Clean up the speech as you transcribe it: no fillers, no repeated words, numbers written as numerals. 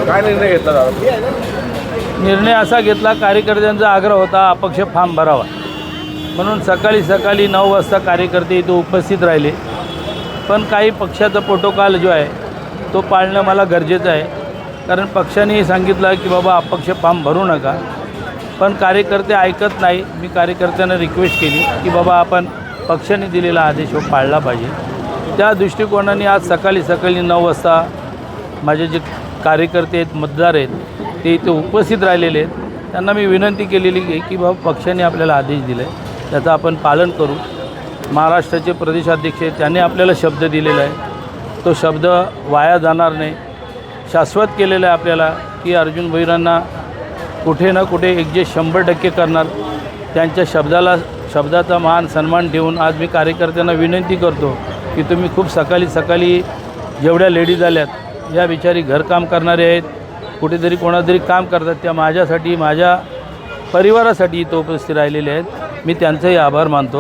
काय निर्णय घेतला दादा? निर्णय असा घेतला, कार्यकर्त्यांचा आग्रह होता अपक्ष फॉर्म भरावा म्हणून सकाळी 9 वाजता कार्यकर्ते इथे उपस्थित राहिले. पण काही पक्षाचा प्रोटोकॉल जो आहे तो पाळणं मला गरजेचं आहे, कारण पक्षाने सांगितलं की बाबा अपक्ष फॉर्म भरू नका. पण कार्यकर्ते ऐकत नाही. मी कार्यकर्त्यांना रिक्वेस्ट केली की बाबा आपण पक्षाने दिलेला आदेश पाळला पाहिजे. त्या दृष्टिकोनाने आज सकाळी 9 वाजता माझे जे कार्यकर्ते आहेत, मतदार आहेत, ते इथे उपस्थित राहिलेले आहेत. त्यांना मी विनंती केलेली आहे की बाबा पक्षाने आपल्याला आदेश दिला आहे त्याचं आपण पालन करू. महाराष्ट्राचे प्रदेशाध्यक्ष आहेत, त्यांनी आपल्याला शब्द दिलेला आहे, तो शब्द वाया जाणार नाही. शाश्वत केलेलं आहे आपल्याला की अर्जुन भोईरांना कुठे ना कुठे एकजेस 100% करणार. त्यांच्या शब्दाचा मान सन्मान ठेवून आज मी कार्यकर्त्यांना विनंती करतो की तुम्ही खूप सकाळी जेवढ्या लेडीज आल्यात, या बिचारी घरकाम करणारे आहेत, कुठेतरी कोणातरी काम करतात, त्या माझ्यासाठी माझ्या परिवारासाठी इथं उपस्थित राहिलेले आहेत. मी त्यांचंही आभार मानतो.